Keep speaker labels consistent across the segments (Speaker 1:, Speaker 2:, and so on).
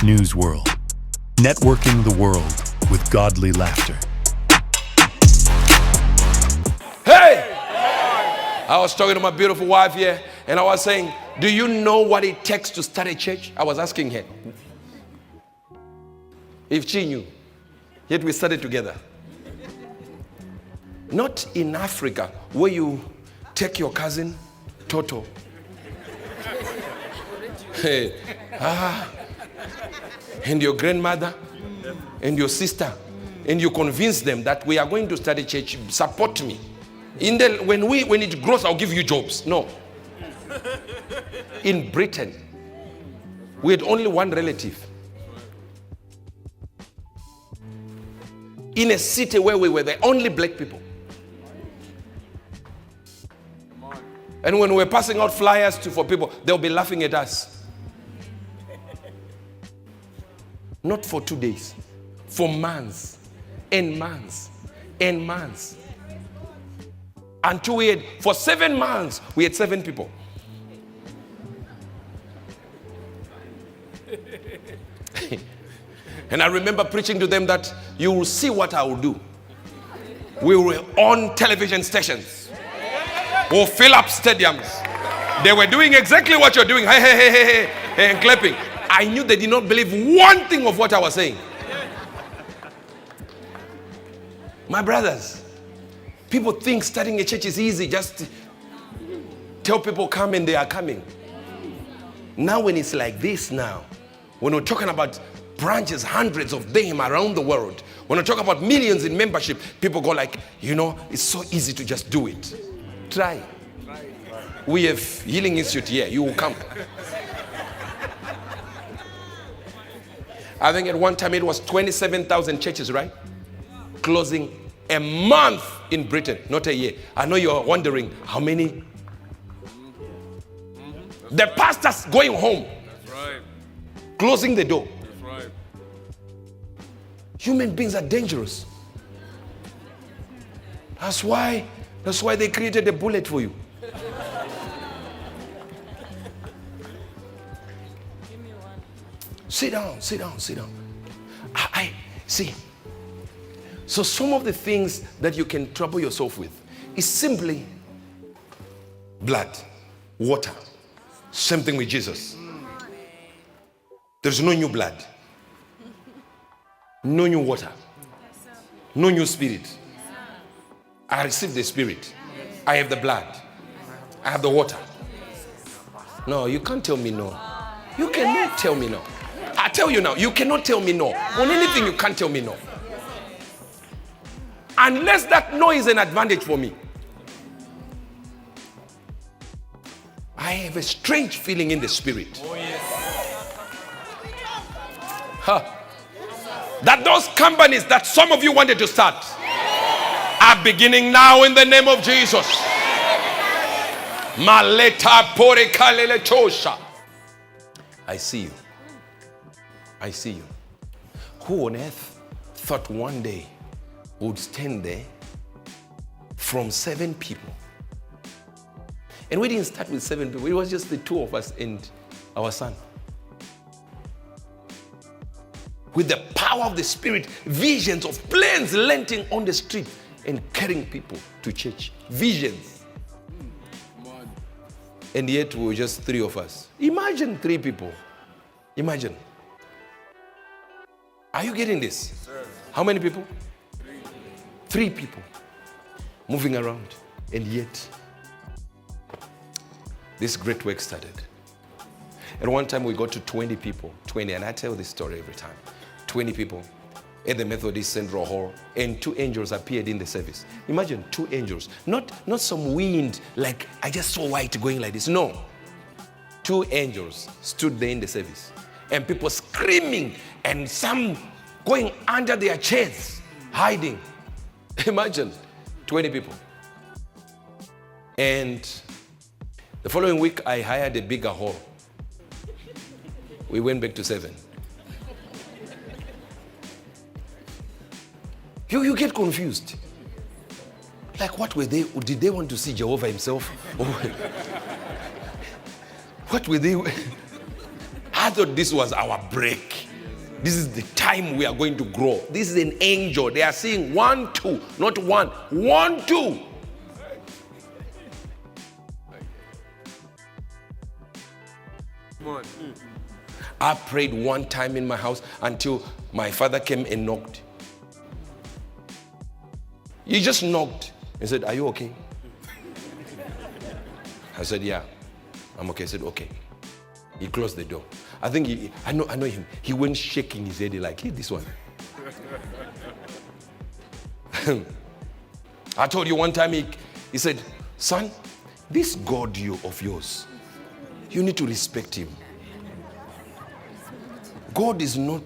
Speaker 1: news world, networking the world with godly laughter.
Speaker 2: Hey! I was talking to my beautiful wife here, and I was saying, do you know what it takes to start a church? I was asking her if she knew. Yet we started together. Not in Africa, where you take your cousin, Toto. Hey, and your grandmother and your sister, and you convince them that we are going to start a church. Support me. When it grows, I'll give you jobs. No. In Britain, we had only one relative. In a city where we were the only black people. And when we're passing out flyers for people, they'll be laughing at us. Not for 2 days, for months and months and months. Until for 7 months, we had 7 people. And I remember preaching to them that you will see what I will do. We were on television stations. We'll fill up stadiums. They were doing exactly what you're doing. Hey, hey, hey, hey, hey, and clapping. I knew they did not believe one thing of what I was saying. My brothers, people think starting a church is easy. Just tell people come and they are coming. Now when it's like this now, when we're talking about branches, hundreds of them around the world, when we talk about millions in membership, people go like, it's so easy to just do it. Try. We have Healing Institute here. You will come. I think at one time it was 27,000 churches, right? Closing a month in Britain, not a year. I know you're wondering how many. The pastors going home. That's right. Closing the door. That's right. Human beings are dangerous. That's why they created a bullet for you. Sit down. I see. So some of the things that you can trouble yourself with is simply blood, water. Same thing with Jesus. There's no new blood, no new water, no new spirit. I received the spirit. I have the blood. I have the water. No, you can't tell me no. You cannot tell me no. I tell you now, you cannot tell me no. On anything, you can't tell me no. Unless that no is an advantage for me. I have a strange feeling in the spirit. Oh, yes. That those companies that some of you wanted to start are beginning now in the name of Jesus. Maleta pore kalele tosha. I see you. I see you. Who on earth thought one day would stand there from 7 people? And we didn't start with 7 people. It was just the 2 of us and our son. With the power of the Spirit, visions of planes landing on the street and carrying people to church. Visions. And yet we were just 3 of us. Imagine 3 people. Imagine. Are you getting this? Yes, sir. How many people? 3 people moving around. And yet, this great work started. At one time, we got to 20 people. 20, and I tell this story every time. 20 people at the Methodist Central Hall, and 2 angels appeared in the service. Imagine 2 angels. Not some wind, like I just saw white going like this. No. 2 angels stood there in the service. And people screaming, and some going under their chairs, hiding. Imagine 20 people. And the following week, I hired a bigger hall. We went back to 7. You get confused. Like, what were they? Did they want to see Jehovah himself? What were they? I thought this was our break. This is the time we are going to grow. This is an angel. They are saying 1, 2, not 1, 1, 2. I prayed one time in my house until my father came and knocked. He just knocked and said, "Are you okay?" I said, "Yeah, I'm okay." He said, "Okay." He closed the door. I think I know him. He went shaking his head like, "Hey, this one." I told you one time he said, "Son, this God of yours, you need to respect him. God is not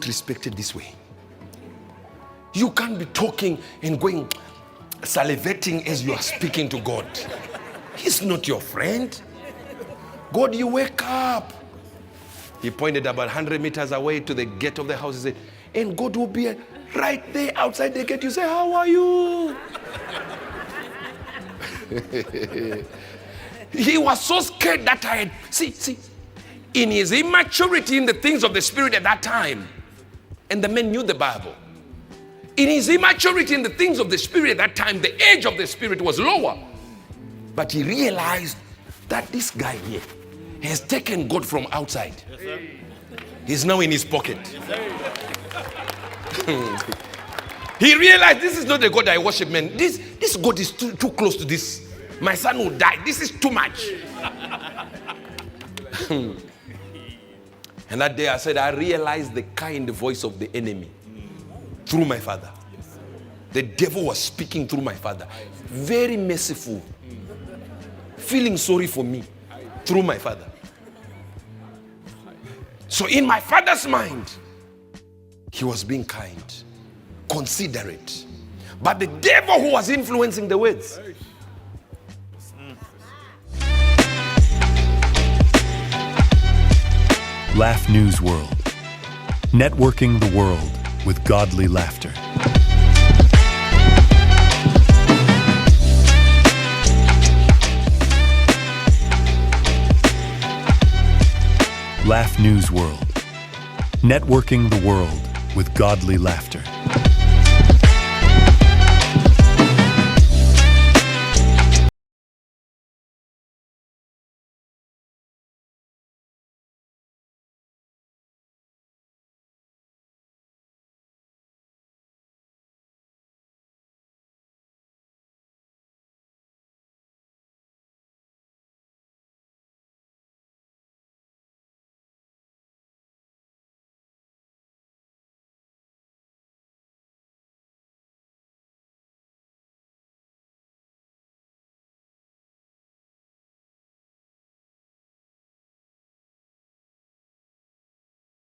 Speaker 2: respected this way. You can't be talking and going salivating as you are speaking to God. He's not your friend. God, you wake up." He pointed about 100 meters away to the gate of the house. He said, "And God will be right there outside the gate. You say, 'How are you?'" He was so scared that I had, see, in his immaturity in the things of the Spirit at that time, and the man knew the Bible. In his immaturity in the things of the Spirit at that time, the age of the Spirit was lower. But he realized that this guy here has taken God from outside. Yes, he's now in his pocket. Yes, he realized this is not the God I worship, man. This God is too close to this. My son will die. This is too much. And that day I said, I realized the kind voice of the enemy through my father. The devil was speaking through my father. Very merciful. Feeling sorry for me through my father. So in my father's mind, he was being kind, considerate. But the devil who was influencing the words.
Speaker 1: Laugh News World. Networking the world with godly laughter. Laugh News World. Networking the world with godly laughter.